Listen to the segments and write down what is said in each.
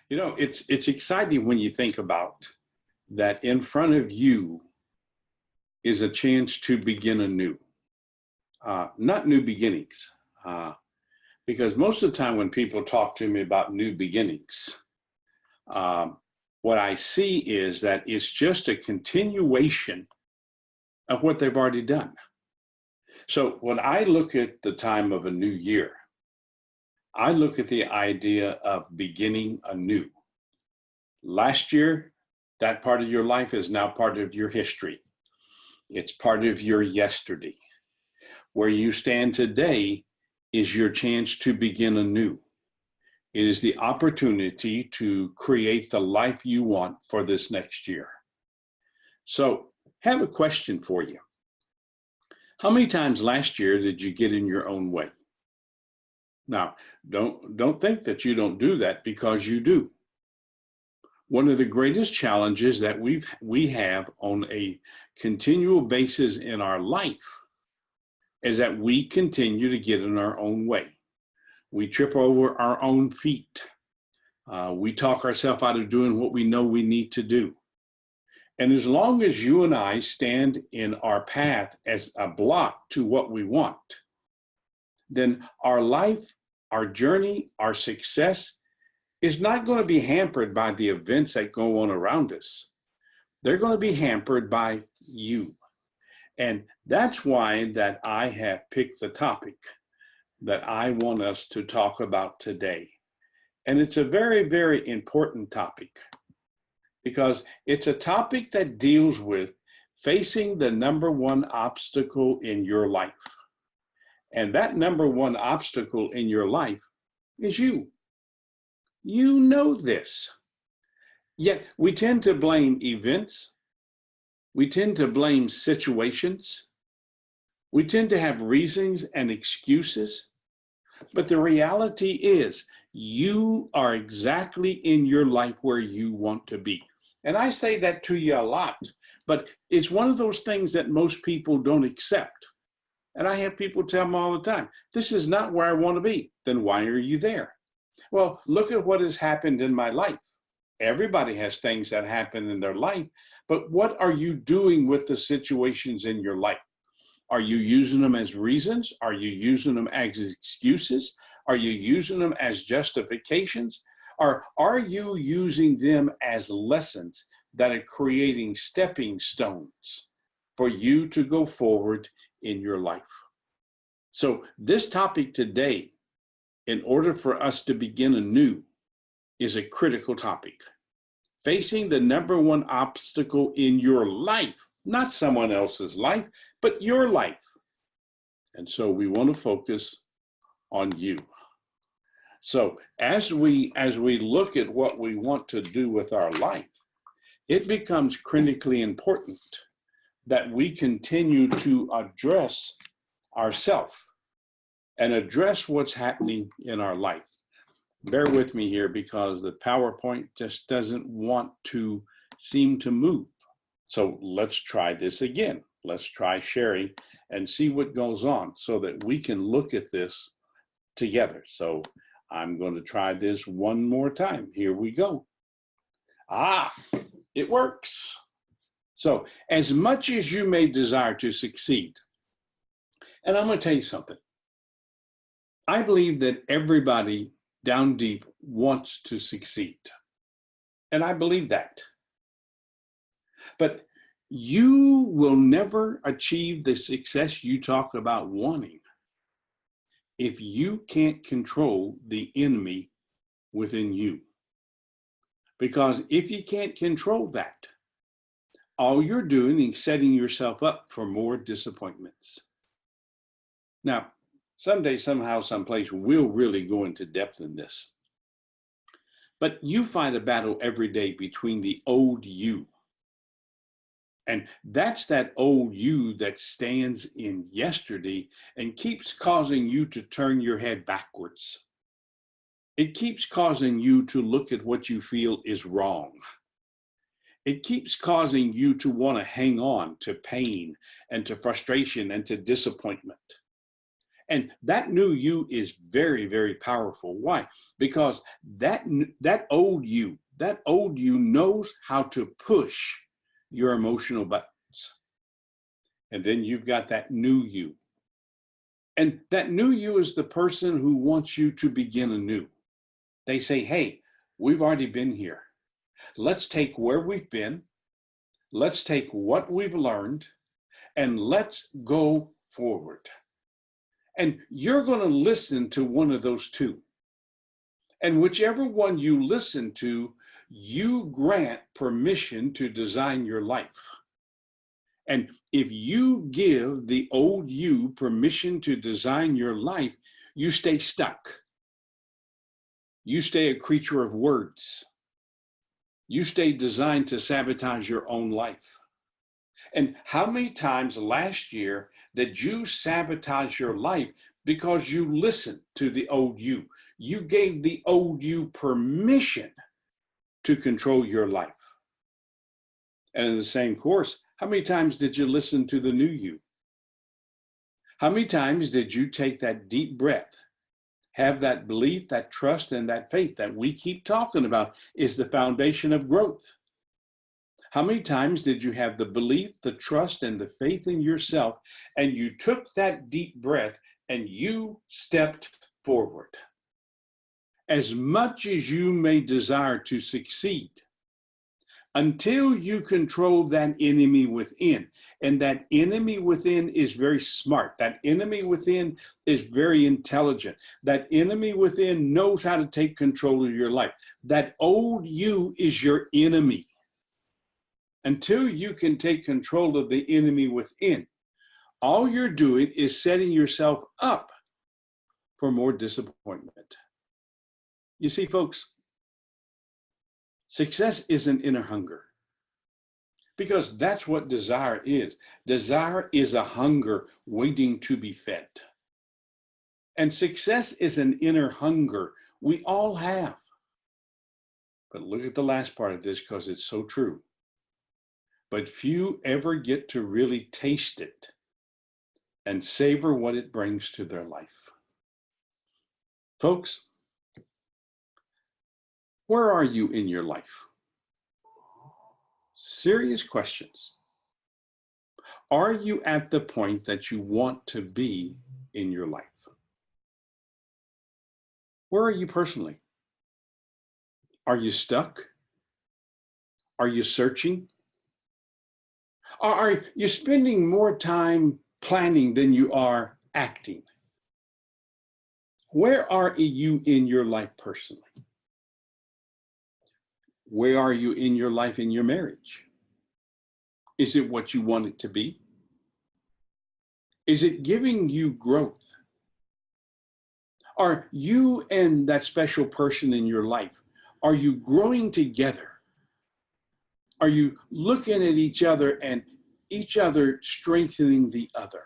You know, it's exciting when you think about that in front of you is a chance to begin anew, not new beginnings. Because most of the time when people talk to me about new beginnings, what I see is that it's just a continuation of what they've already done. So when I look at the time of a new year, I look at the idea of beginning anew. Last year, that part of your life is now part of your history. It's part of your yesterday. Where you stand today is your chance to begin anew. It is the opportunity to create the life you want for this next year. So, I have a question for you. How many times last year did you get in your own way? Now, don't think that you don't do that, because you do. One of the greatest challenges that we have on a continual basis in our life is that we continue to get in our own way. We trip over our own feet. We talk ourselves out of doing what we know we need to do. And as long as you and I stand in our path as a block to what we want, then our life, our journey, our success is not going to be hampered by the events that go on around us. They're going to be hampered by you. And that's why that I have picked the topic that I want us to talk about today. And it's a very, very important topic, because it's a topic that deals with facing the number one obstacle in your life. And that number one obstacle in your life is you. You know this. Yet we tend to blame events. We tend to blame situations. We tend to have reasons and excuses. But the reality is, you are exactly in your life where you want to be. And I say that to you a lot, but it's one of those things that most people don't accept. And I have people tell me all the time, this is not where I want to be. Then why are you there? Well, look at what has happened in my life. Everybody has things that happen in their life, but what are you doing with the situations in your life? Are you using them as reasons? Are you using them as excuses? Are you using them as justifications? Or are you using them as lessons that are creating stepping stones for you to go forward in your life? So this topic today, in order for us to begin anew, is a critical topic. Facing the number one obstacle in your life, not someone else's life, but your life. And so we want to focus on you. So as we look at what we want to do with our life, it becomes critically important that we continue to address ourselves and address what's happening in our life. Bear with me here, because the PowerPoint just doesn't want to seem to move. So let's try this again. Let's try sharing and see what goes on so that we can look at this together. So I'm going to try this one more time. Here we go. It works. So as much as you may desire to succeed, and I'm going to tell you something, I believe that everybody down deep wants to succeed. And I believe that. But you will never achieve the success you talk about wanting if you can't control the enemy within you. Because if you can't control that, all you're doing is setting yourself up for more disappointments. Now, someday, somehow, someplace, we'll really go into depth in this. But you fight a battle every day between the old you. And that's that old you that stands in yesterday and keeps causing you to turn your head backwards. It keeps causing you to look at what you feel is wrong. It keeps causing you to want to hang on to pain and to frustration and to disappointment. And that new you is very, very powerful. Why? Because that old you knows how to push your emotional buttons. And then you've got that new you. And that new you is the person who wants you to begin anew. They say, hey, we've already been here. Let's take where we've been. Let's take what we've learned and let's go forward. And you're going to listen to one of those two. And whichever one you listen to, you grant permission to design your life. And if you give the old you permission to design your life, you stay stuck. You stay a creature of words. You stay designed to sabotage your own life. And how many times last year did you sabotage your life because you listened to the old you? You gave the old you permission to control your life. And in the same course, how many times did you listen to the new you? How many times did you take that deep breath, have that belief, that trust, and that faith that we keep talking about is the foundation of growth? How many times did you have the belief, the trust, and the faith in yourself, and you took that deep breath and you stepped forward? As much as you may desire to succeed, until you control that enemy within, and that enemy within is very smart, that enemy within is very intelligent, that enemy within knows how to take control of your life. That old you is your enemy. Until you can take control of the enemy within, all you're doing is setting yourself up for more disappointment. You see, folks, success is an inner hunger, because that's what desire is. Desire is a hunger waiting to be fed. And success is an inner hunger we all have. But look at the last part of this, because it's so true. But few ever get to really taste it and savor what it brings to their life. Folks, where are you in your life? Serious questions. Are you at the point that you want to be in your life? Where are you personally? Are you stuck? Are you searching? Are you spending more time planning than you are acting? Where are you in your life personally? Where are you in your life in your marriage? Is it what you want it to be? Is it giving you growth? Are you and that special person in your life, are you growing together? Are you looking at each other and each other strengthening the other?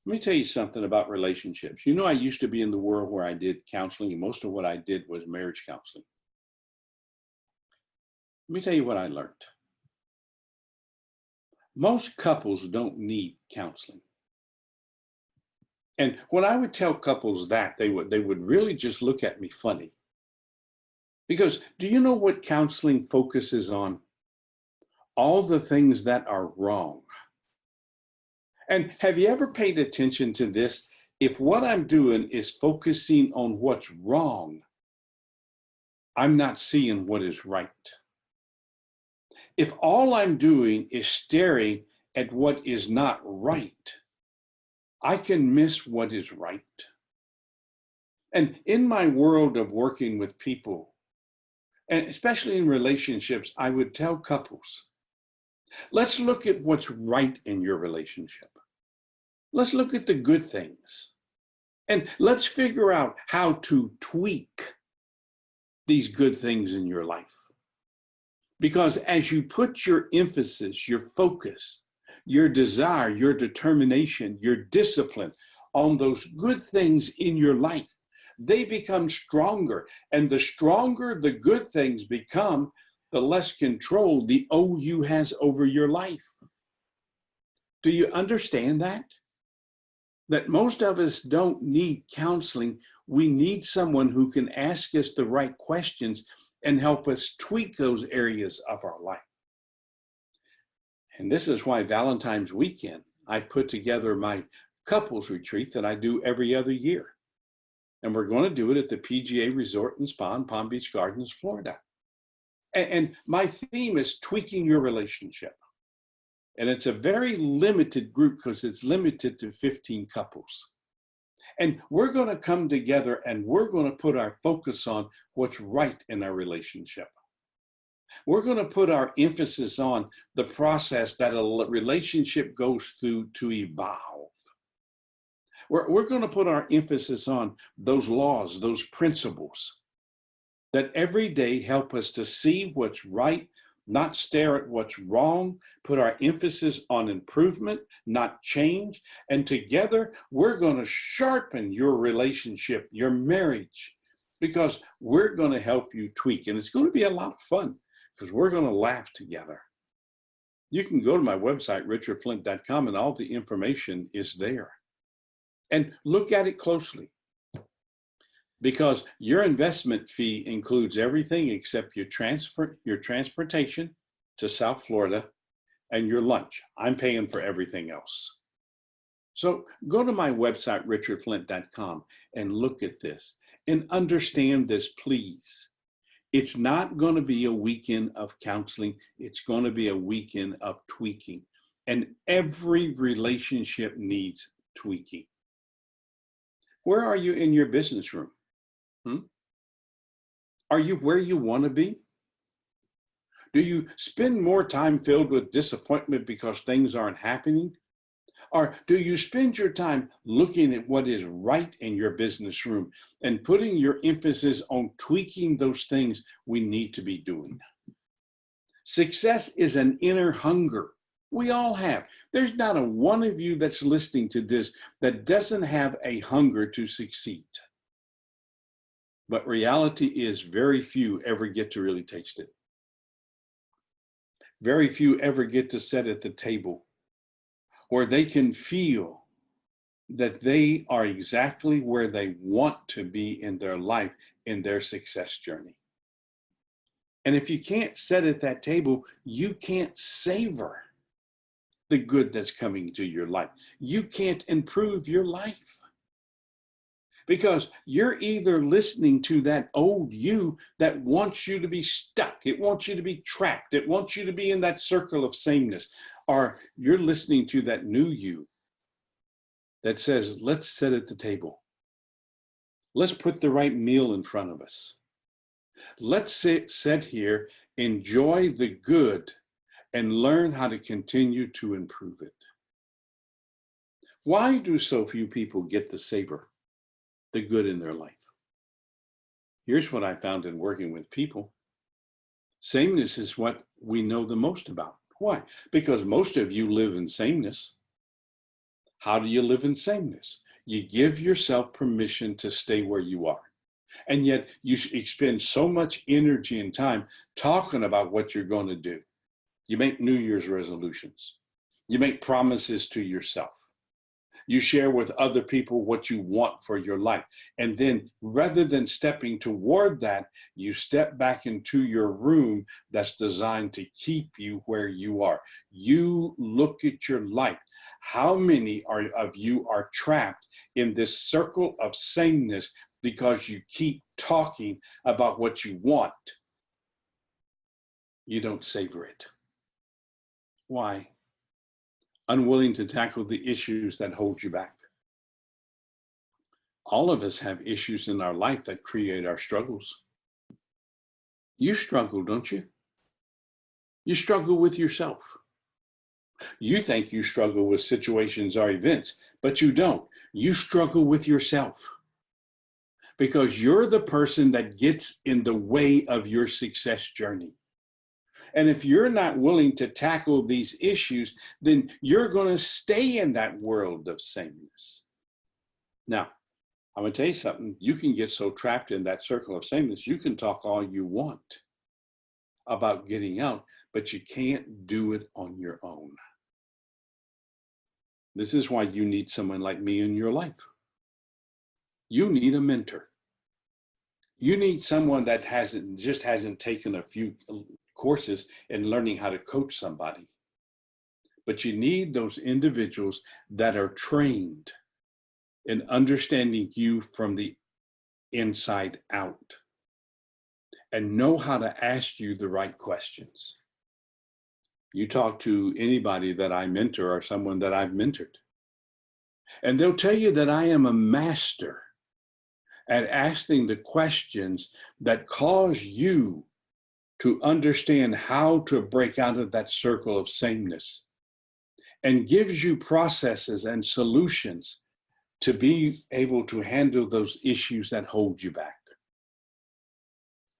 Let me tell you something about relationships. You know, I used to be in the world where I did counseling, and most of what I did was marriage counseling. Let me tell you what I learned. Most couples don't need counseling. And when I would tell couples that, they would really just look at me funny. Because do you know what counseling focuses on? All the things that are wrong. And have you ever paid attention to this? If what I'm doing is focusing on what's wrong, I'm not seeing what is right. If all I'm doing is staring at what is not right, I can miss what is right. And in my world of working with people, and especially in relationships, I would tell couples, let's look at what's right in your relationship. Let's look at the good things. And let's figure out how to tweak these good things in your life. Because as you put your emphasis, your focus, your desire, your determination, your discipline on those good things in your life, they become stronger. And the stronger the good things become, the less control the OU has over your life. Do you understand that? that most of us don't need counseling. We need someone who can ask us the right questions and help us tweak those areas of our life. And this is why Valentine's weekend, I've put together my couples retreat that I do every other year. And we're going to do it at the PGA Resort and Spa in Palm Beach Gardens, Florida. And my theme is tweaking your relationship. And it's a very limited group because it's limited to 15 couples. And we're going to come together and we're going to put our focus on what's right in our relationship. We're going to put our emphasis on the process that a relationship goes through to evolve. We're going to put our emphasis on those laws, those principles that every day help us to see what's right, not stare at what's wrong, put our emphasis on improvement, not change. And together, we're going to sharpen your relationship, your marriage, because we're going to help you tweak. And it's going to be a lot of fun because we're going to laugh together. You can go to my website, richardflint.com, and all the information is there. And look at it closely, because your investment fee includes everything except your transportation to South Florida and your lunch. I'm paying for everything else. So go to my website, richardflint.com, and look at this and understand this, please. It's not going to be a weekend of counseling. It's going to be a weekend of tweaking. And every relationship needs tweaking. Where are you in your business room? Are you where you want to be? Do you spend more time filled with disappointment because things aren't happening? Or do you spend your time looking at what is right in your business room and putting your emphasis on tweaking those things we need to be doing? Success is an inner hunger. We all have. There's not a one of you that's listening to this that doesn't have a hunger to succeed. But reality is very few ever get to really taste it. Very few ever get to sit at the table where they can feel that they are exactly where they want to be in their life, in their success journey. And if you can't sit at that table, you can't savor the good that's coming to your life. You can't improve your life. Because you're either listening to that old you that wants you to be stuck, it wants you to be trapped, it wants you to be in that circle of sameness, or you're listening to that new you that says, let's sit at the table. Let's put the right meal in front of us. Let's sit here, enjoy the good, and learn how to continue to improve it. Why do so few people get to savor the good in their life? Here's what I found in working with people. Sameness is what we know the most about. Why? Because most of you live in sameness. How do you live in sameness? You give yourself permission to stay where you are. And yet you spend so much energy and time talking about what you're going to do. You make New Year's resolutions. You make promises to yourself. You share with other people what you want for your life. And then rather than stepping toward that, you step back into your room that's designed to keep you where you are. You look at your life. How many of you are trapped in this circle of sameness because you keep talking about what you want? You don't savor it. Why? Unwilling to tackle the issues that hold you back. All of us have issues in our life that create our struggles. You struggle, don't you? You struggle with yourself. You think you struggle with situations or events, but you don't. You struggle with yourself because you're the person that gets in the way of your success journey. And if you're not willing to tackle these issues, then you're going to stay in that world of sameness. Now, I'm going to tell you something. You can get so trapped in that circle of sameness, you can talk all you want about getting out, but you can't do it on your own. This is why you need someone like me in your life. You need a mentor. You need someone that hasn't taken a few courses in learning how to coach somebody. But you need those individuals that are trained in understanding you from the inside out and know how to ask you the right questions. You talk to anybody that I mentor or someone that I've mentored, and they'll tell you that I am a master at asking the questions that cause you to understand how to break out of that circle of sameness, and gives you processes and solutions to be able to handle those issues that hold you back.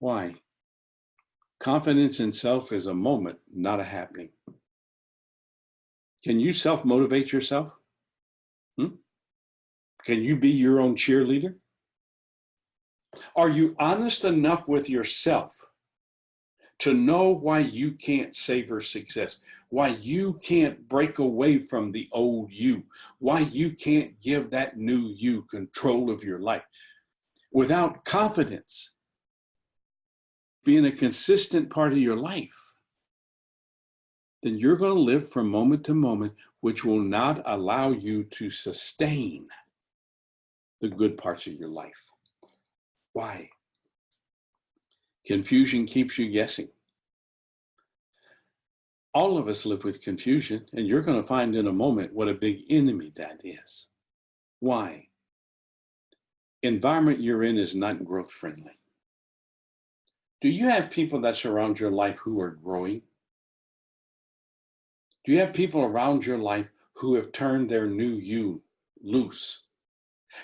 Why? Confidence in self is a moment, not a happening. Can you self-motivate yourself? Can you be your own cheerleader? Are you honest enough with yourself to know why you can't savor success, why you can't break away from the old you, why you can't give that new you control of your life? Without confidence being a consistent part of your life, then you're going to live from moment to moment, which will not allow you to sustain the good parts of your life. Why? Confusion keeps you guessing. All of us live with confusion, and you're going to find in a moment what a big enemy that is. Why? Environment you're in is not growth friendly. Do you have people that surround your life who are growing? Do you have people around your life who have turned their new you loose?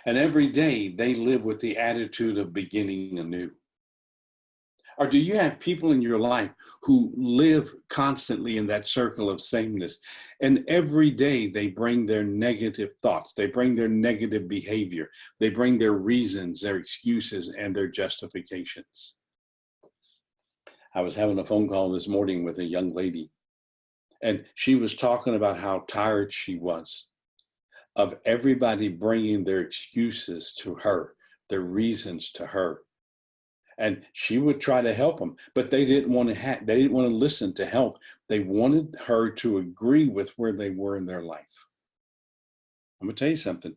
And every day they live with the attitude of beginning anew. Or do you have people in your life who live constantly in that circle of sameness, and every day they bring their negative thoughts, they bring their negative behavior, they bring their reasons, their excuses, and their justifications? I was having a phone call this morning with a young lady, and she was talking about how tired she was of everybody bringing their excuses to her, their reasons to her. And she would try to help them, but they didn't want to listen to help. They wanted her to agree with where they were in their life. I'm going to tell you something.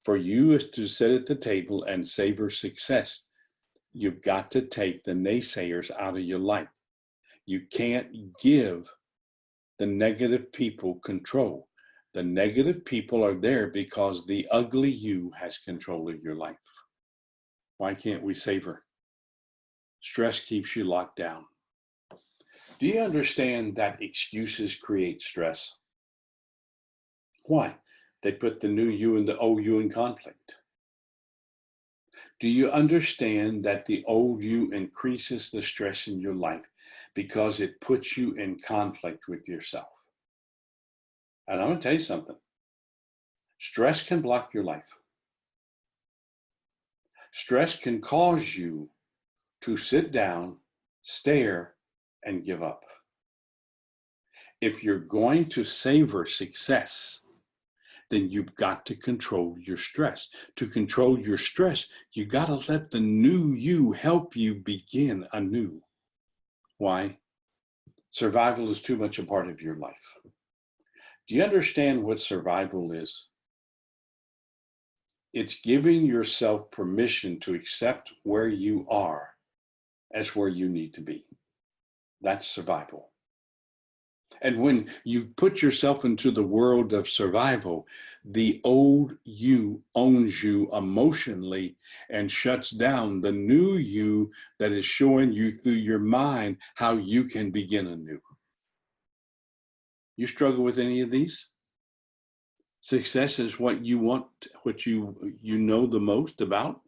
For you to sit at the table and savor success, you've got to take the naysayers out of your life. You can't give the negative people control. The negative people are there because the ugly you has control of your life. Why can't we savor? Stress keeps you locked down. Do you understand that excuses create stress? Why? They put the new you and the old you in conflict. Do you understand that the old you increases the stress in your life because it puts you in conflict with yourself? And I'm going to tell you something. Stress can block your life. Stress can cause you to sit down, stare, and give up. If you're going to savor success, then you've got to control your stress. To control your stress, you got to let the new you help you begin anew. Why? Survival is too much a part of your life. Do you understand what survival is? It's giving yourself permission to accept where you are as where you need to be. That's survival. And when you put yourself into the world of survival, the old you owns you emotionally and shuts down the new you that is showing you through your mind how you can begin anew. You struggle with any of these? Success is what you want, what you know the most about.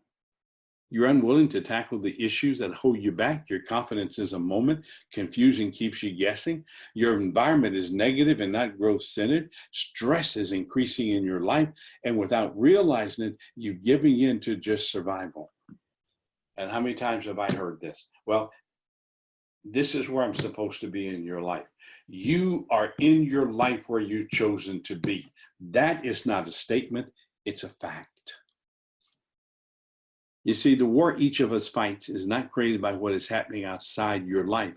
You're unwilling to tackle the issues that hold you back. Your confidence is a moment. Confusion keeps you guessing. Your environment is negative and not growth-centered. Stress is increasing in your life. And without realizing it, you're giving in to just survival. And how many times have I heard this? Well, this is where I'm supposed to be in your life. You are in your life where you've chosen to be. That is not a statement, it's a fact. You see, the war each of us fights is not created by what is happening outside your life.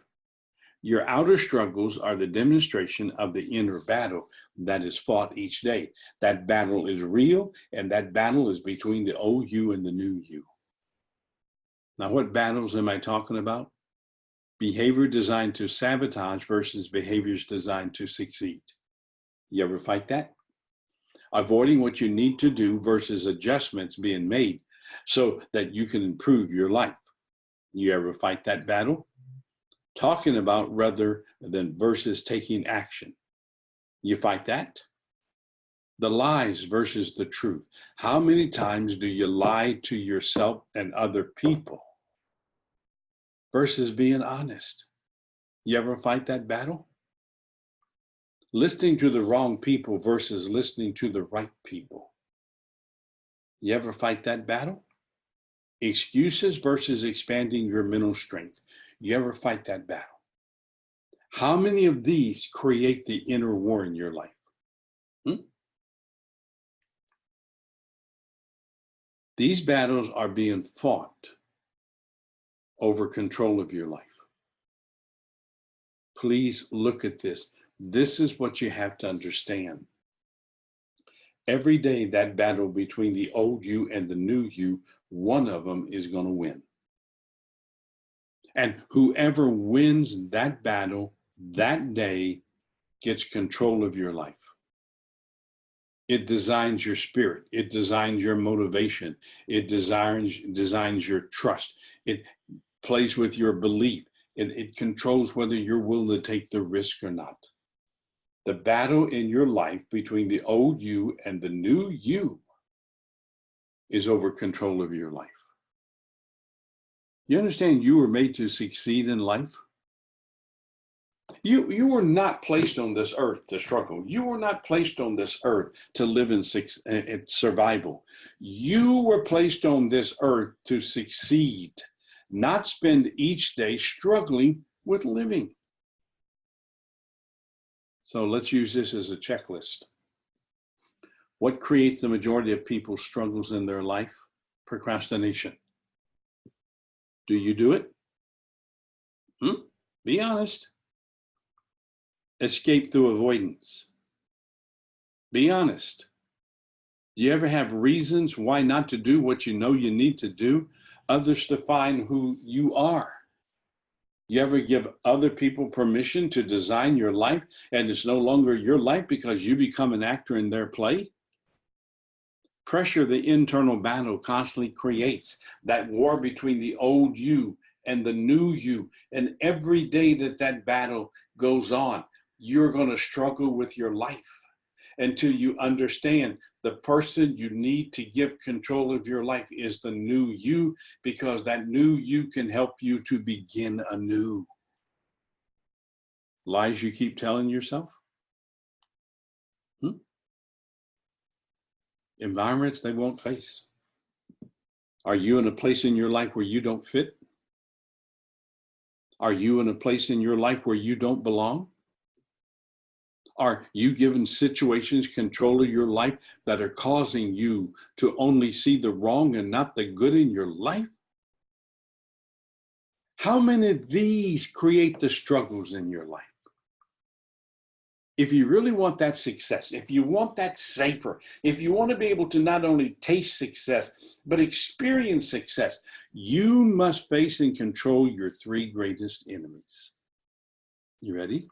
Your outer struggles are the demonstration of the inner battle that is fought each day. That battle is real, and that battle is between the old you and the new you. Now, what battles am I talking about? Behavior designed to sabotage versus behaviors designed to succeed. You ever fight that? Avoiding what you need to do versus adjustments being made so that you can improve your life. You ever fight that battle? Talking about rather than versus taking action. You fight that? The lies versus the truth. How many times do you lie to yourself and other people versus being honest? You ever fight that battle? Listening to the wrong people versus listening to the right people. You ever fight that battle? Excuses versus expanding your mental strength. You ever fight that battle? How many of these create the inner war in your life? These battles are being fought over control of your life. Please look at this. This is what you have to understand. Every day, that battle between the old you and the new you, one of them is going to win. And whoever wins that battle that day gets control of your life. It designs your spirit. It designs your motivation. It designs your trust. It plays with your belief. It controls whether you're willing to take the risk or not. The battle in your life between the old you and the new you is over control of your life. You understand you were made to succeed in life? You were not placed on this earth to struggle. You were not placed on this earth to live in survival. You were placed on this earth to succeed, not spend each day struggling with living. So let's use this as a checklist. What creates the majority of people's struggles in their life? Procrastination. Do you do it? Be honest. Escape through avoidance. Be honest. Do you ever have reasons why not to do what you know you need to do? Others define who you are. You ever give other people permission to design your life and it's no longer your life because you become an actor in their play? Pressure the internal battle constantly creates that war between the old you and the new you. And every day that battle goes on, you're going to struggle with your life until you understand the person you need to give control of your life is the new you, because that new you can help you to begin anew. Lies you keep telling yourself? Environments they won't face. Are you in a place in your life where you don't fit? Are you in a place in your life where you don't belong? Are you given situations control of your life that are causing you to only see the wrong and not the good in your life? How many of these create the struggles in your life? If you really want that success, if you want that savor, if you want to be able to not only taste success, but experience success, you must face and control your three greatest enemies. You ready?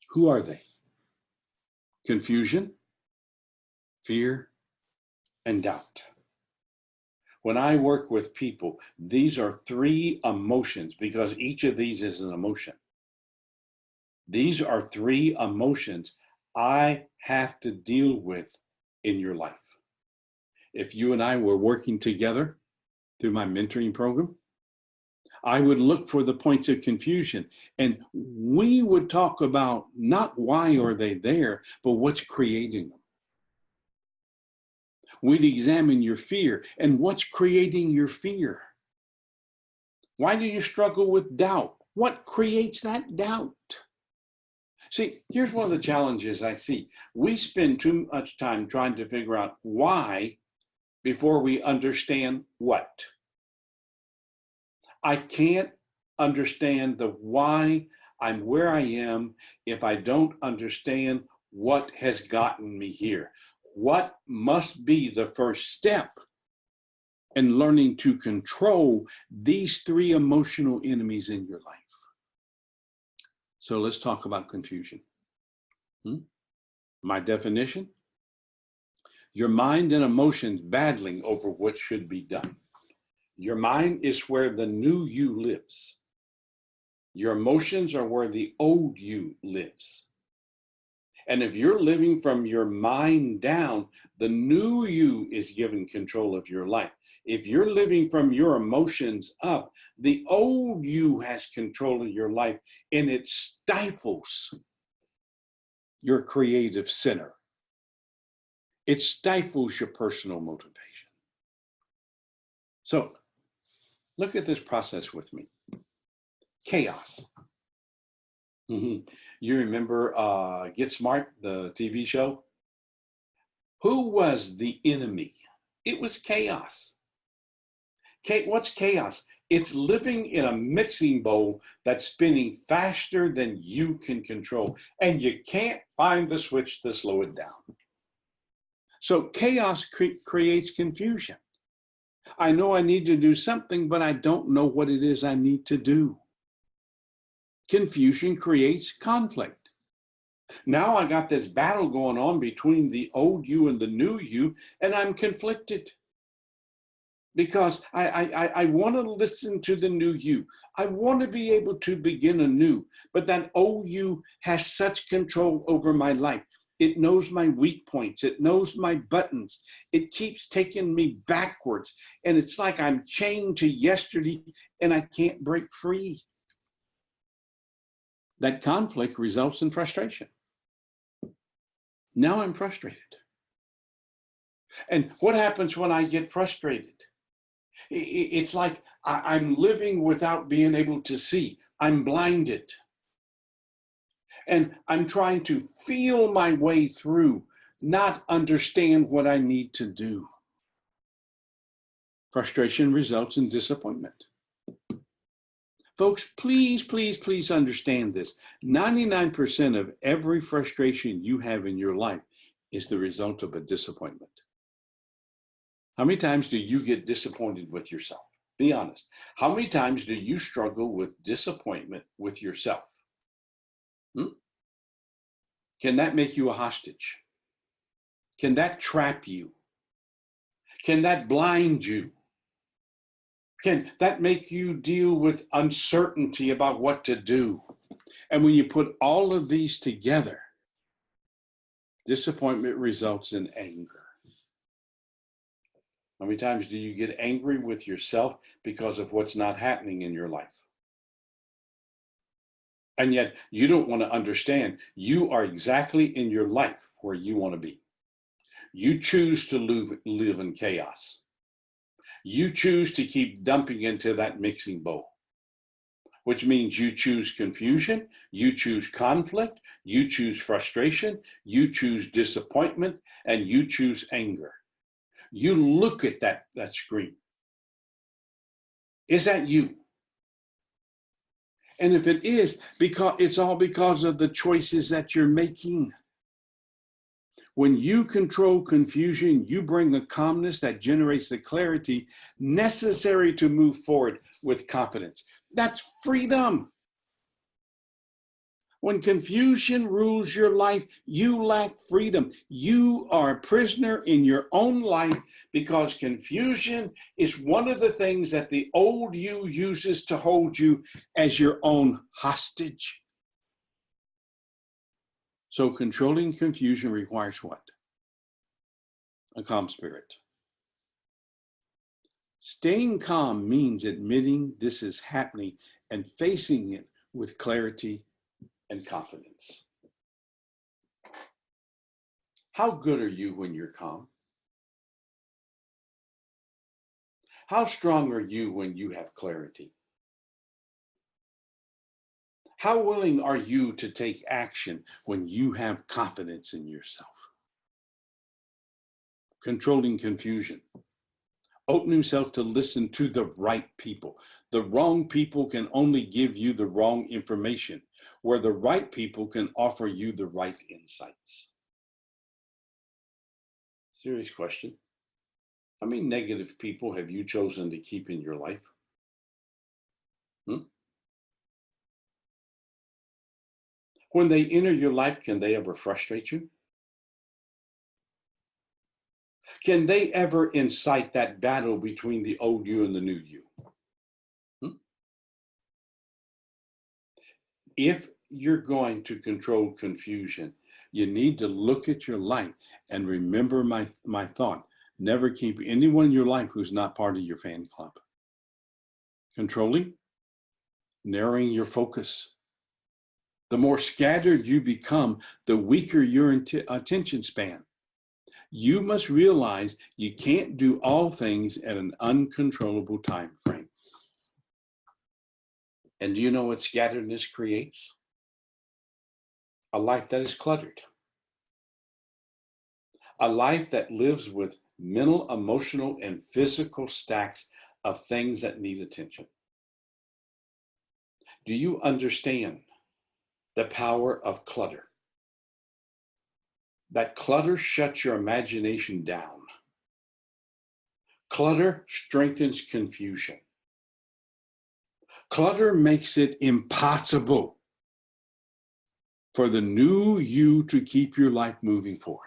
Who are they? Confusion, fear, and doubt. When I work with people, these are three emotions because each of these is an emotion. These are three emotions I have to deal with in your life. If you and I were working together through my mentoring program, I would look for the points of confusion and we would talk about not why are they there, but what's creating them. We'd examine your fear and what's creating your fear. Why do you struggle with doubt? What creates that doubt? See, here's one of the challenges I see. We spend too much time trying to figure out why before we understand what. I can't understand the why I'm where I am if I don't understand what has gotten me here. What must be the first step in learning to control these three emotional enemies in your life? So let's talk about confusion. My definition: your mind and emotions battling over what should be done. Your mind is where the new you lives. Your emotions are where the old you lives. And if you're living from your mind down, the new you is given control of your life. If you're living from your emotions up, the old you has control of your life, and it stifles your creative center. It stifles your personal motivation. So look at this process with me. Chaos. You remember Get Smart, the TV show? Who was the enemy? It was chaos. What's chaos? It's living in a mixing bowl that's spinning faster than you can control, and you can't find the switch to slow it down. So chaos creates confusion. I know I need to do something, but I don't know what it is I need to do. Confusion creates conflict. Now I got this battle going on between the old you and the new you, and I'm conflicted because I want to listen to the new you. I want to be able to begin anew, but that old you has such control over my life. It knows my weak points. It knows my buttons. It keeps taking me backwards, and it's like I'm chained to yesterday and I can't break free. That conflict results in frustration. Now I'm frustrated. And what happens when I get frustrated? It's like I'm living without being able to see. I'm blinded. And I'm trying to feel my way through, not understand what I need to do. Frustration results in disappointment. Folks, please, please, please understand this. 99% of every frustration you have in your life is the result of a disappointment. How many times do you get disappointed with yourself? Be honest. How many times do you struggle with disappointment with yourself? Can that make you a hostage? Can that trap you? Can that blind you? Can that make you deal with uncertainty about what to do? And when you put all of these together, disappointment results in anger. How many times do you get angry with yourself because of what's not happening in your life? And yet you don't want to understand you are exactly in your life where you want to be. You choose to live in chaos. You choose to keep dumping into that mixing bowl, which means you choose confusion, you choose conflict, you choose frustration, you choose disappointment, and you choose anger. You look at that screen. Is that you? And if it is, it's all because of the choices that you're making. When you control confusion, you bring the calmness that generates the clarity necessary to move forward with confidence. That's freedom. When confusion rules your life, you lack freedom. You are a prisoner in your own life because confusion is one of the things that the old you uses to hold you as your own hostage. So controlling confusion requires what? A calm spirit. Staying calm means admitting this is happening and facing it with clarity and confidence. How good are you when you're calm? How strong are you when you have clarity? How willing are you to take action when you have confidence in yourself? Controlling confusion. Open yourself to listen to the right people. The wrong people can only give you the wrong information, where the right people can offer you the right insights. Serious question. How many negative people have you chosen to keep in your life? When they enter your life, can they ever frustrate you? Can they ever incite that battle between the old you and the new you? If you're going to control confusion, you need to look at your life and remember my thought. Never keep anyone in your life who's not part of your fan club. Controlling, narrowing your focus. The more scattered you become, the weaker your attention span. You must realize you can't do all things at an uncontrollable time frame. And do you know what scatteredness creates? A life that is cluttered. A life that lives with mental, emotional, and physical stacks of things that need attention. Do you understand the power of clutter? That clutter shuts your imagination down. Clutter strengthens confusion. Clutter makes it impossible for the new you to keep your life moving forward.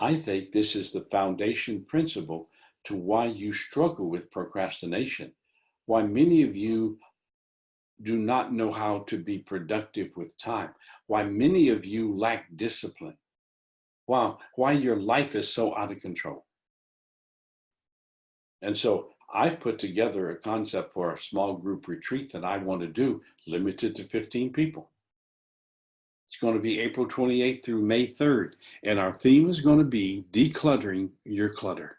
I think this is the foundation principle to why you struggle with procrastination, why many of you do not know how to be productive with time, why many of you lack discipline, why your life is so out of control. And so I've put together a concept for a small group retreat that I want to do, limited to 15 people. It's going to be April 28th through May 3rd, and our theme is going to be decluttering your clutter.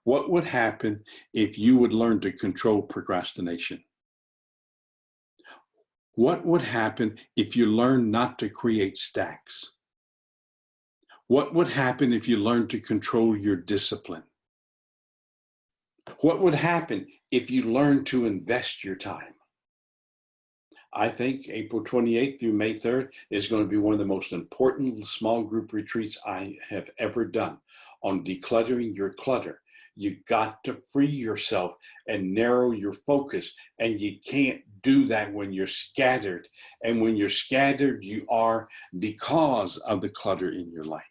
What would happen if you would learn to control procrastination? What would happen if you learn not to create stacks? What would happen if you learn to control your discipline? What would happen if you learn to invest your time? I think April 28th through May 3rd is going to be one of the most important small group retreats I have ever done on decluttering your clutter. You got to free yourself and narrow your focus, and you can't do that when you're scattered. And when you're scattered, you are because of the clutter in your life.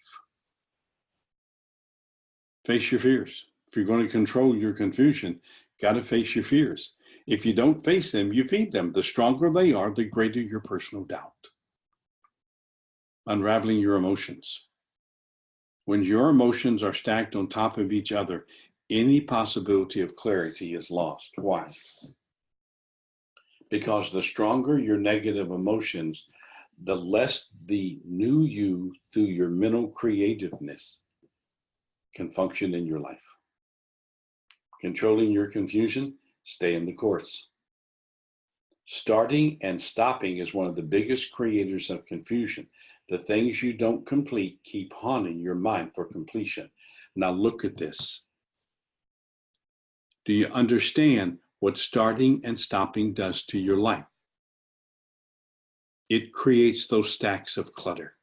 Face your fears. If you're going to control your confusion, got to face your fears. If you don't face them, you feed them. The stronger they are, the greater your personal doubt. Unraveling your emotions. When your emotions are stacked on top of each other, any possibility of clarity is lost. Why? Because the stronger your negative emotions, the less the new you through your mental creativeness can function in your life. Controlling your confusion, stay in the course. Starting and stopping is one of the biggest creators of confusion. The things you don't complete keep haunting your mind for completion. Now look at this. Do you understand what starting and stopping does to your life? It creates those stacks of clutter.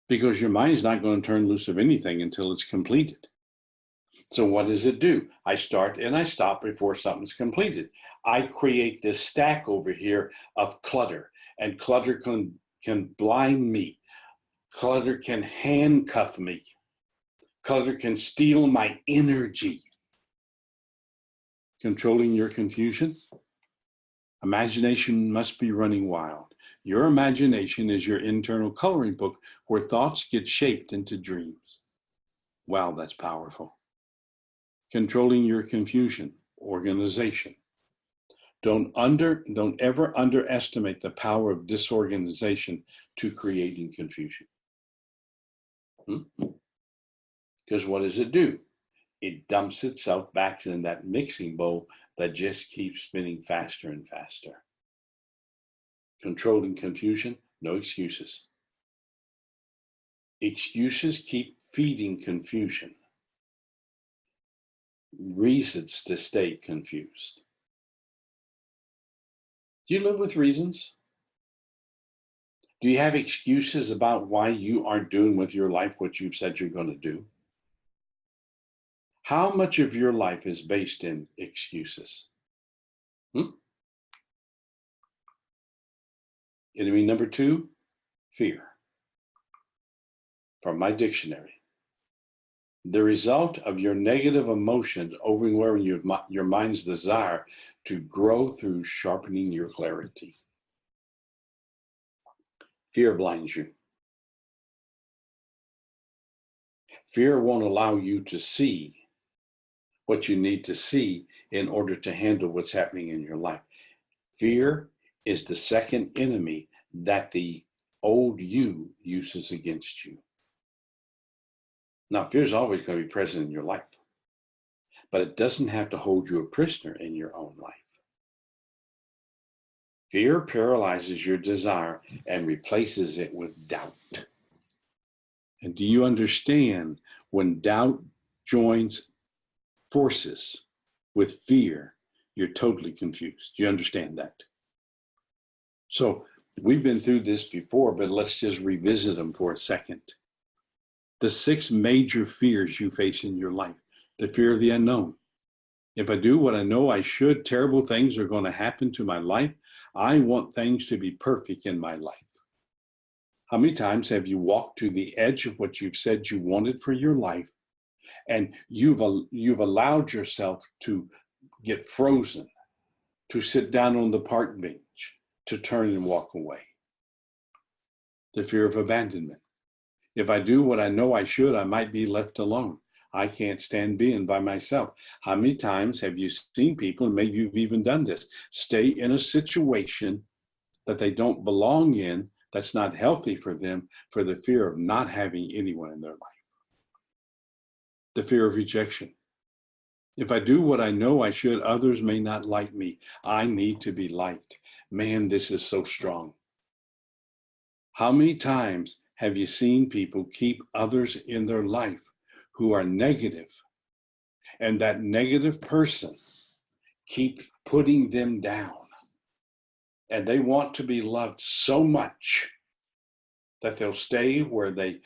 Because your mind's not going to turn loose of anything until it's completed. So what does it do? I start and I stop before something's completed. I create this stack over here of clutter, and clutter can blind me. Clutter can handcuff me. Clutter can steal my energy. Controlling your confusion? Imagination must be running wild. Your imagination is your internal coloring book where thoughts get shaped into dreams. Wow, that's powerful. Controlling your confusion, organization. Don't ever underestimate the power of disorganization to creating confusion. Because what does it do? it dumps itself back in that mixing bowl that just keeps spinning faster and faster. Controlling confusion, no excuses. Excuses keep feeding confusion. Reasons to stay confused. Do you live with reasons? Do you have excuses about why you aren't doing with your life what you've said you're going to do? How much of your life is based in excuses? Enemy number 2, fear. From my dictionary. The result of your negative emotions overwhelming your mind's desire to grow through sharpening your clarity. Fear blinds you. Fear won't allow you to see what you need to see in order to handle what's happening in your life. Fear is the second enemy that the old you uses against you. Now, fear is always going to be present in your life, but it doesn't have to hold you a prisoner in your own life. Fear paralyzes your desire and replaces it with doubt. And do you understand when doubt joins forces with fear, you're totally confused? Do you understand that? So we've been through this before, but let's just revisit them for a second. The 6 major fears you face in your life. The fear of the unknown. If I do what I know I should, terrible things are going to happen to my life. I want things to be perfect in my life. How many times have you walked to the edge of what you've said you wanted for your life, and you've allowed yourself to get frozen, to sit down on the park bench, to turn and walk away? The fear of abandonment. If I do what I know I should, I might be left alone. I can't stand being by myself. How many times have you seen people, and maybe you've even done this, stay in a situation that they don't belong in, that's not healthy for them, for the fear of not having anyone in their life? The fear of rejection. If I do what I know I should, others may not like me. I need to be liked. Man, this is so strong. How many times have you seen people keep others in their life who are negative, and that negative person keeps putting them down, and they want to be loved so much that they'll stay where they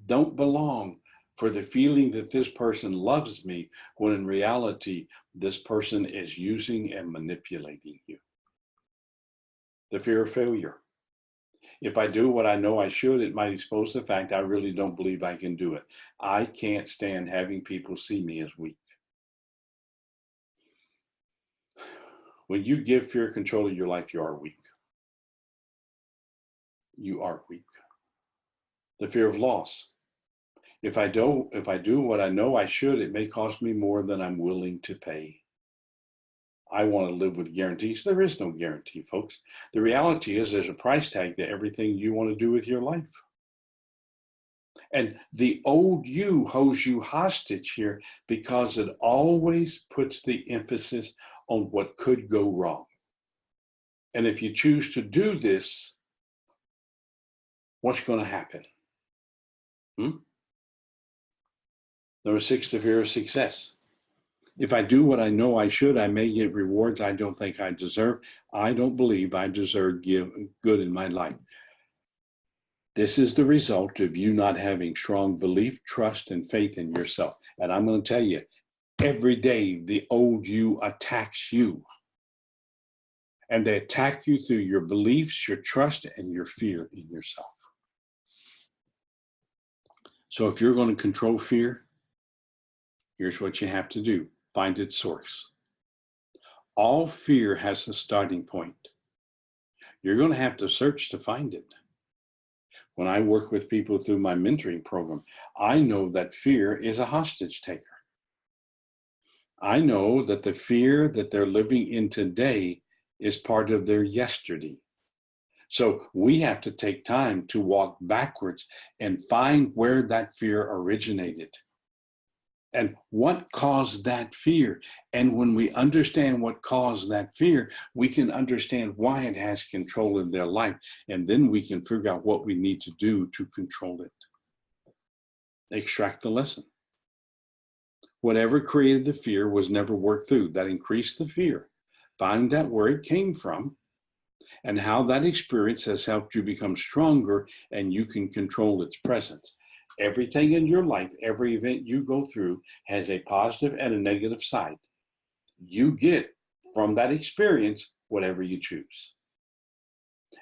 don't belong for the feeling that this person loves me, when in reality, this person is using and manipulating you. The fear of failure. If I do what I know I should, it might expose the fact I really don't believe I can do it. I can't stand having people see me as weak. When you give fear control of your life, you are weak. You are weak. The fear of loss. If I do what I know I should, it may cost me more than I'm willing to pay. I want to live with guarantees. There is no guarantee, folks. The reality is there's a price tag to everything you want to do with your life. And the old you holds you hostage here because it always puts the emphasis on what could go wrong. And if you choose to do this, what's going to happen? Number 6, the fear of success. If I do what I know I should, I may get rewards I don't think I deserve. I don't believe I deserve good in my life. This is the result of you not having strong belief, trust, and faith in yourself. And I'm going to tell you, every day the old you attacks you. And they attack you through your beliefs, your trust, and your fear in yourself. So if you're going to control fear, here's what you have to do. Find its source. All fear has a starting point. You're going to have to search to find it. When I work with people through my mentoring program, I know that fear is a hostage taker. I know that the fear that they're living in today is part of their yesterday. So we have to take time to walk backwards and find where that fear originated. And what caused that fear? And when we understand what caused that fear, we can understand why it has control in their life. And then we can figure out what we need to do to control it. Extract the lesson. Whatever created the fear was never worked through. That increased the fear. Find out where it came from and how that experience has helped you become stronger, and you can control its presence. Everything in your life, every event you go through has a positive and a negative side. You get from that experience whatever you choose.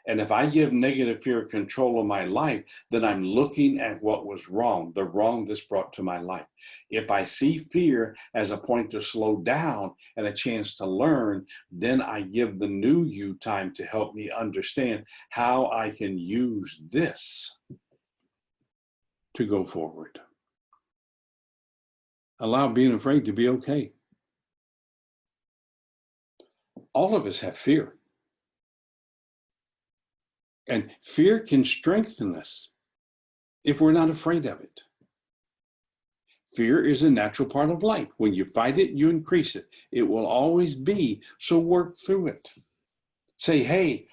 And if I give negative fear control of my life, then I'm looking at what was wrong, the wrong this brought to my life. If I see fear as a point to slow down and a chance to learn, then I give the new you time to help me understand how I can use this to go forward. Allow being afraid to be okay. All of us have fear. And fear can strengthen us if we're not afraid of it. Fear is a natural part of life. When you fight it, you increase it. It will always be, so work through it. Say, hey,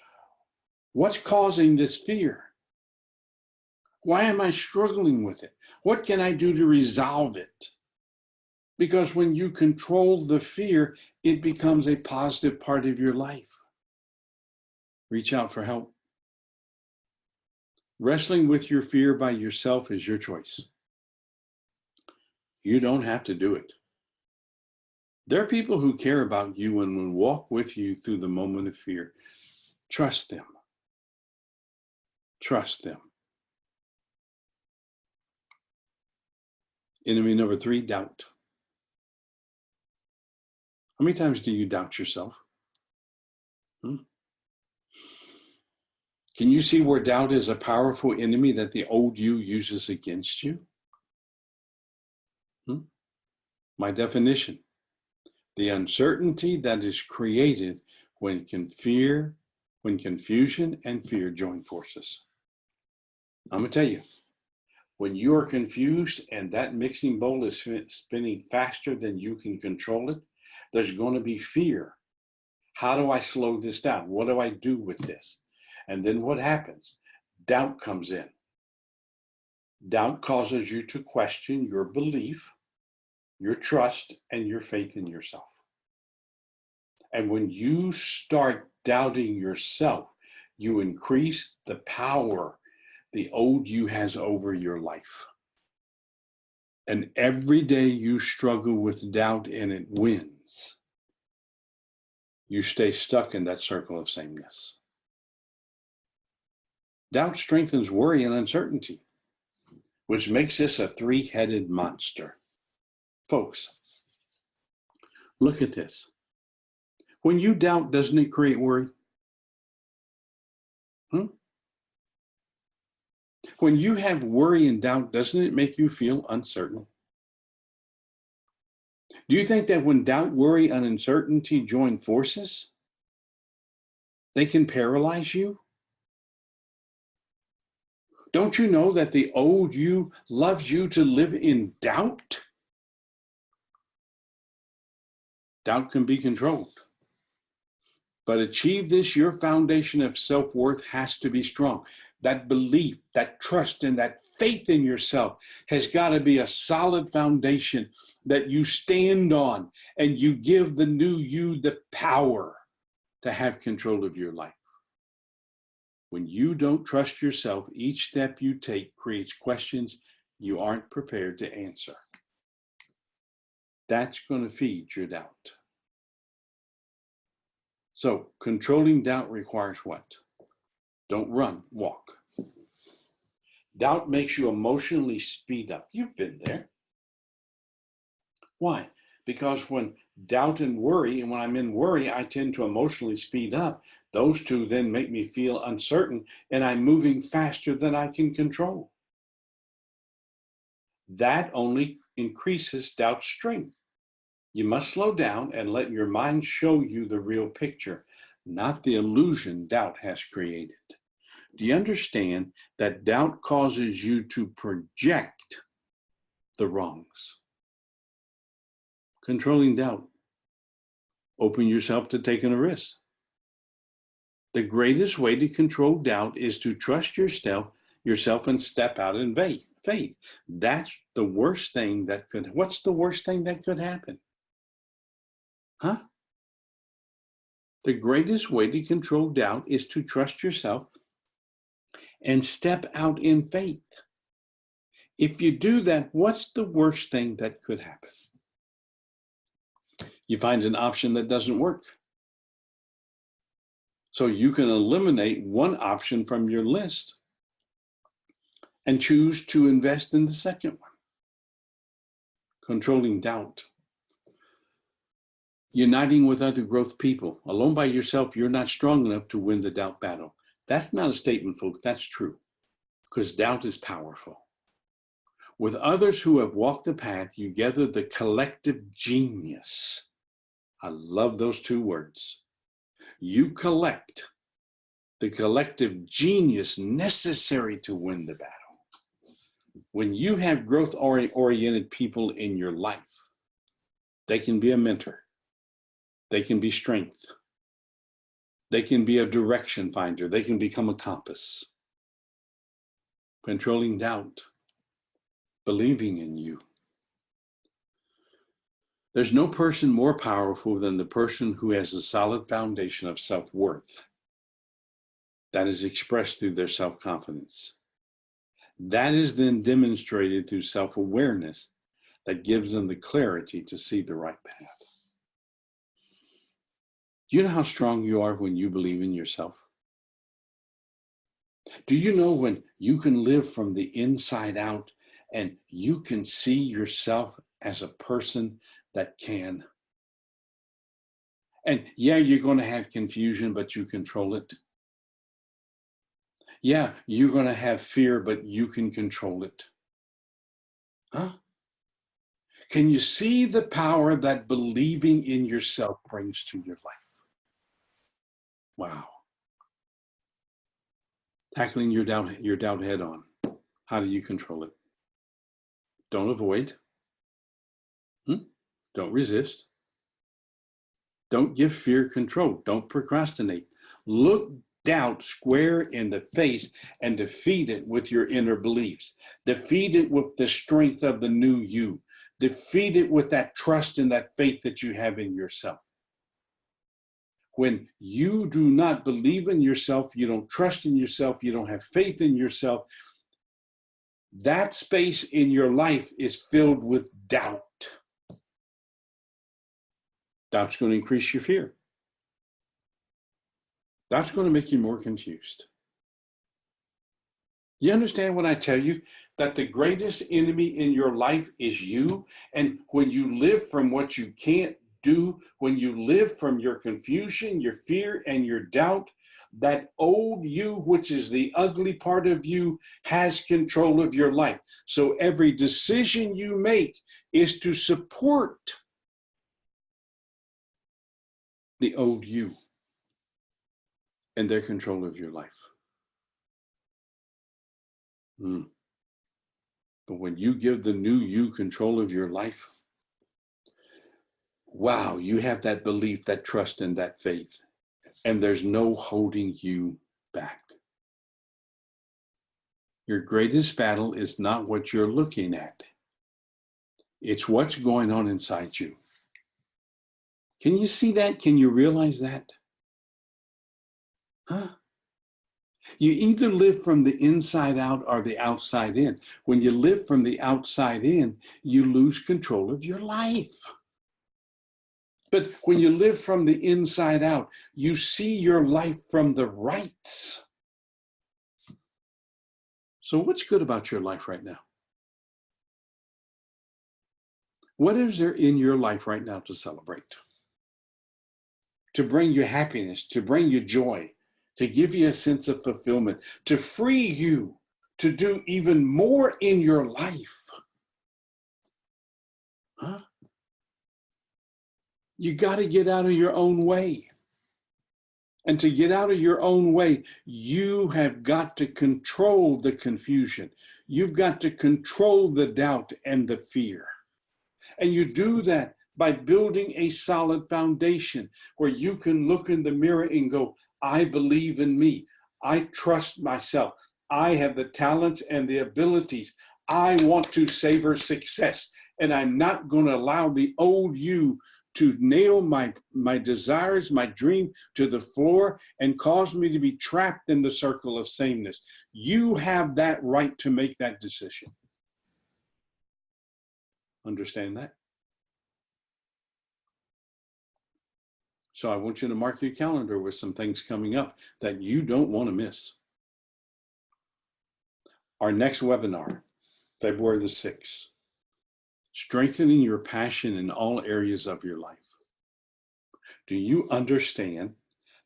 what's causing this fear? Why am I struggling with it? What can I do to resolve it? Because when you control the fear, it becomes a positive part of your life. Reach out for help. Wrestling with your fear by yourself is your choice. You don't have to do it. There are people who care about you and will walk with you through the moment of fear. Trust them. Trust them. Enemy number 3, doubt. How many times do you doubt yourself? Can you see where doubt is a powerful enemy that the old you uses against you? My definition: the uncertainty that is created when confusion and fear join forces. I'm going to tell you, when you are confused and that mixing bowl is spinning faster than you can control it, there's going to be fear. How do I slow this down? What do I do with this? And then what happens? Doubt comes in. Doubt causes you to question your belief, your trust, and your faith in yourself. And when you start doubting yourself, you increase the power the old you has over your life. And every day you struggle with doubt and it wins, you stay stuck in that circle of sameness. Doubt strengthens worry and uncertainty, which makes this a 3-headed monster. Folks, look at this. When you doubt, doesn't it create worry? When you have worry and doubt, doesn't it make you feel uncertain? Do you think that when doubt, worry, and uncertainty join forces, they can paralyze you? Don't you know that the old you loves you to live in doubt? Doubt can be controlled. But achieve this, your foundation of self-worth has to be strong. That belief, that trust, and that faith in yourself has got to be a solid foundation that you stand on, and you give the new you the power to have control of your life. When you don't trust yourself, each step you take creates questions you aren't prepared to answer. That's going to feed your doubt. So, controlling doubt requires what? Don't run, walk. Doubt makes you emotionally speed up. You've been there. Why? Because when doubt and worry, and when I'm in worry, I tend to emotionally speed up. Those two then make me feel uncertain, and I'm moving faster than I can control. That only increases doubt's strength. You must slow down and let your mind show you the real picture, not the illusion doubt has created. Do you understand that doubt causes you to project the wrongs? Controlling doubt. Open yourself to taking a risk. The greatest way to control doubt is to trust yourself and step out in faith. That's the worst thing that could, what's the worst thing that could happen? Huh? The greatest way to control doubt is to trust yourself and step out in faith. If you do that, what's the worst thing that could happen? You find an option that doesn't work. So you can eliminate one option from your list and choose to invest in the second one. Controlling doubt. Uniting with other growth people. Alone by yourself, you're not strong enough to win the doubt battle. That's not a statement, folks. That's true. Because doubt is powerful. With others who have walked the path, you gather the collective genius. I love those two words. You collect the collective genius necessary to win the battle. When you have growth-oriented people in your life, they can be a mentor. They can be strength. They can be a direction finder. They can become a compass. Controlling doubt. Believing in you. There's no person more powerful than the person who has a solid foundation of self-worth that is expressed through their self-confidence. That is then demonstrated through self-awareness that gives them the clarity to see the right path. Do you know how strong you are when you believe in yourself? Do you know when you can live from the inside out and you can see yourself as a person that can? And yeah, you're going to have confusion, but you control it. Yeah, you're going to have fear, but you can control it. Huh? Can you see the power that believing in yourself brings to your life? Wow. Tackling your doubt head on. How do you control it? Don't avoid. Don't resist. Don't give fear control. Don't procrastinate. Look doubt square in the face and defeat it with your inner beliefs. Defeat it with the strength of the new you. Defeat it with that trust and that faith that you have in yourself. When you do not believe in yourself, you don't trust in yourself, you don't have faith in yourself, that space in your life is filled with doubt. Doubt's going to increase your fear. That's going to make you more confused. Do you understand when I tell you that the greatest enemy in your life is you? And when you live from what you can't do, when you live from your confusion, your fear, and your doubt, that old you, which is the ugly part of you, has control of your life. So every decision you make is to support the old you and their control of your life. But when you give the new you control of your life, wow, you have that belief, that trust, and that faith. And there's no holding you back. Your greatest battle is not what you're looking at. It's what's going on inside you. Can you see that? Can you realize that? Huh? You either live from the inside out or the outside in. When you live from the outside in, you lose control of your life. But when you live from the inside out, you see your life from the rights. So what's good about your life right now? What is there in your life right now to celebrate? To bring you happiness, to bring you joy, to give you a sense of fulfillment, to free you to do even more in your life. Huh? You got to get out of your own way. And to get out of your own way, you have got to control the confusion. You've got to control the doubt and the fear. And you do that by building a solid foundation where you can look in the mirror and go, I believe in me. I trust myself. I have the talents and the abilities. I want to savor success. And I'm not going to allow the old you to nail my desires, my dream to the floor and cause me to be trapped in the circle of sameness. You have that right to make that decision. Understand that? So I want you to mark your calendar with some things coming up that you don't want to miss. Our next webinar, February the 6th, strengthening your passion in all areas of your life. Do you understand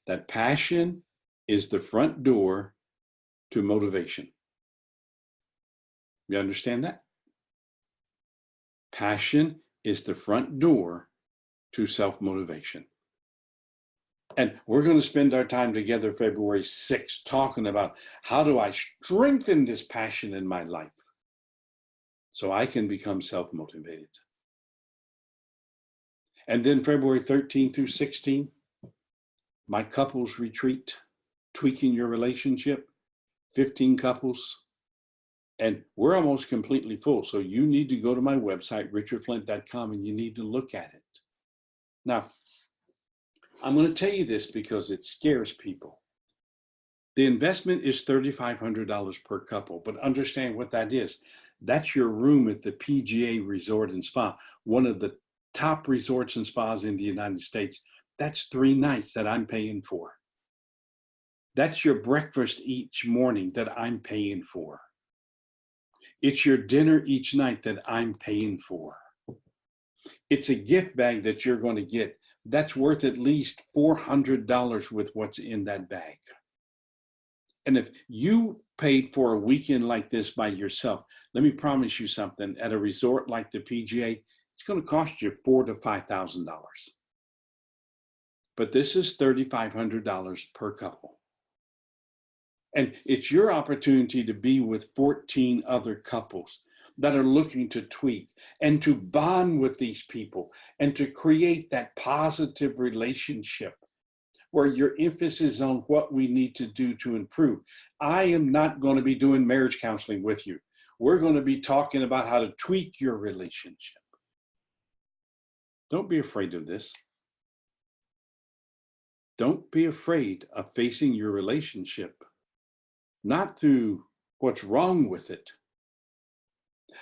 that passion is the front door to motivation? You understand that? Passion is the front door to self-motivation. And we're going to spend our time together February 6th talking about how do I strengthen this passion in my life so I can become self-motivated. And then February 13th through 16th, my couples retreat, tweaking your relationship, 15 couples. And we're almost completely full. So you need to go to my website, richardflint.com, and you need to look at it. Now, I'm going to tell you this because it scares people. The investment is $3,500 per couple, but understand what that is. That's your room at the PGA Resort and Spa, one of the top resorts and spas in the United States. That's 3 nights that I'm paying for. That's your breakfast each morning that I'm paying for. It's your dinner each night that I'm paying for. It's a gift bag that you're going to get that's worth at least $400 with what's in that bag. And if you paid for a weekend like this by yourself, let me promise you something, at a resort like the PGA, it's going to cost you $4,000 to $5,000. But this is $3,500 per couple. And it's your opportunity to be with 14 other couples that are looking to tweak and to bond with these people and to create that positive relationship where your emphasis is on what we need to do to improve. I am not going to be doing marriage counseling with you. We're going to be talking about how to tweak your relationship. Don't be afraid of this. Don't be afraid of facing your relationship, not through what's wrong with it,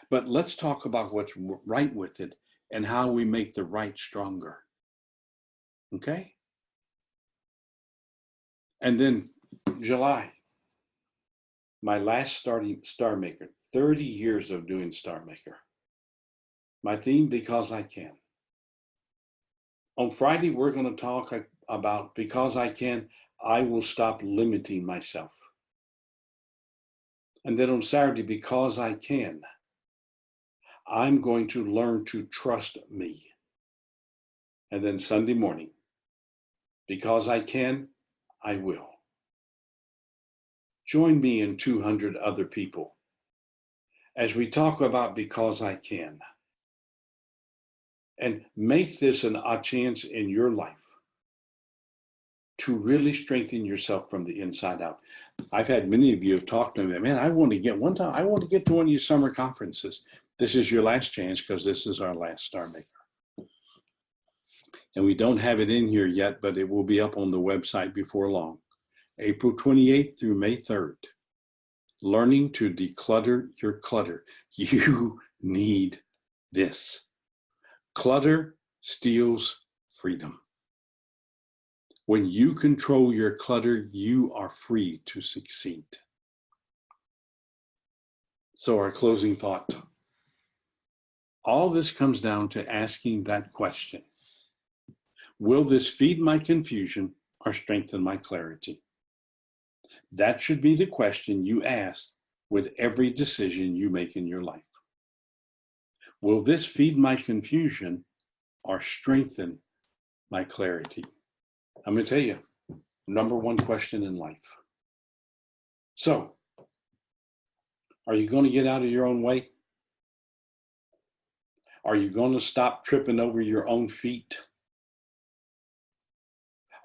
but let's talk about what's right with it and how we make the right stronger. Okay? And then July, my last starting StarMaker, 30 years of doing StarMaker. My theme, Because I Can. On Friday, we're going to talk about because I can, I will stop limiting myself. And then on Saturday, because I can, I'm going to learn to trust me. And then Sunday morning, because I can, I will. Join me and 200 other people as we talk about because I can. And make this a chance in your life to really strengthen yourself from the inside out. I've had many of you have talked to me, man, I want to get to one of your summer conferences. This is your last chance because this is our last StarMaker. And we don't have it in here yet, but it will be up on the website before long. April 28th through May 3rd. Learning to declutter your clutter. You need this. Clutter steals freedom. When you control your clutter, you are free to succeed. So our closing thought. All this comes down to asking that question. Will this feed my confusion or strengthen my clarity? That should be the question you ask with every decision you make in your life. Will this feed my confusion or strengthen my clarity? I'm going to tell you, number one question in life. So, are you going to get out of your own way? Are you going to stop tripping over your own feet?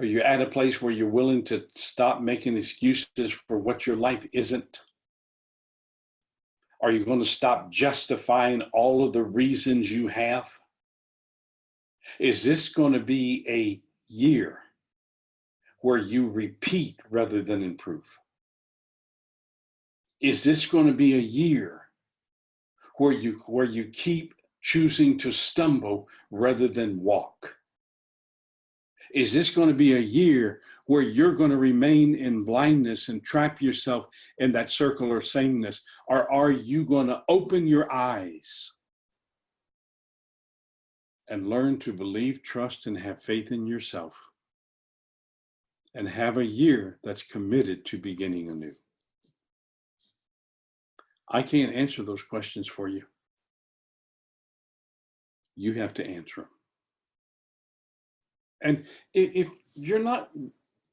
Are you at a place where you're willing to stop making excuses for what your life isn't? Are you going to stop justifying all of the reasons you have? Is this going to be a year where you repeat rather than improve? Is this going to be a year where you keep choosing to stumble rather than walk? Is this going to be a year where you're going to remain in blindness and trap yourself in that circle of sameness? Or are you going to open your eyes and learn to believe, trust, and have faith in yourself, and have a year that's committed to beginning anew? I can't answer those questions for you. You have to answer them. And if you're not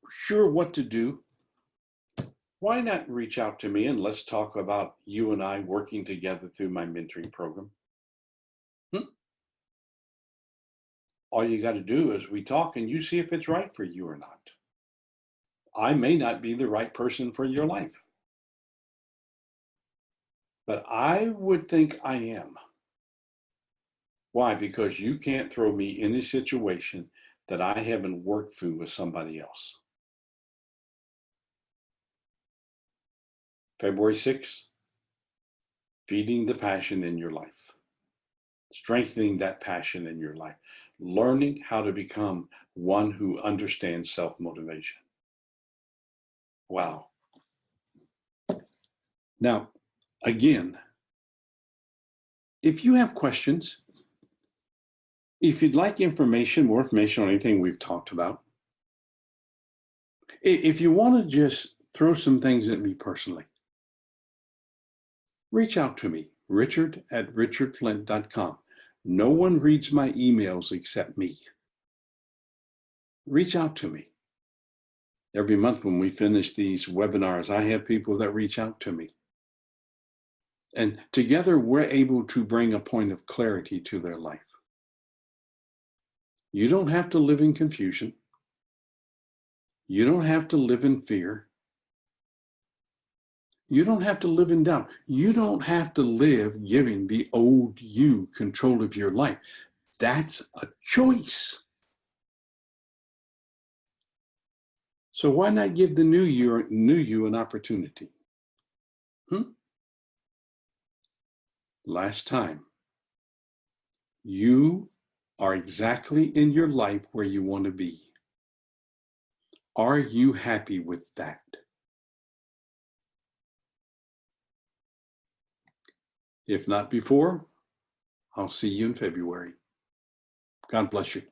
sure what to do, why not reach out to me and let's talk about you and I working together through my mentoring program? All you got to do is we talk and you see if it's right for you or not. I may not be the right person for your life, but I would think I am. Why? Because you can't throw me in a situation that I haven't worked through with somebody else. February 6th, feeding the passion in your life, strengthening that passion in your life, learning how to become one who understands self-motivation. Wow. Now, again, if you have questions, if you'd like more information on anything we've talked about, if you want to just throw some things at me personally, reach out to me, richard@richardflint.com. No one reads my emails except me. Reach out to me. Every month when we finish these webinars, I have people that reach out to me. And together we're able to bring a point of clarity to their life. You don't have to live in confusion. You don't have to live in fear. You don't have to live in doubt. You don't have to live giving the old you control of your life. That's a choice. So why not give the new you an opportunity? Last time, you are exactly in your life where you want to be. Are you happy with that? If not before, I'll see you in February. God bless you.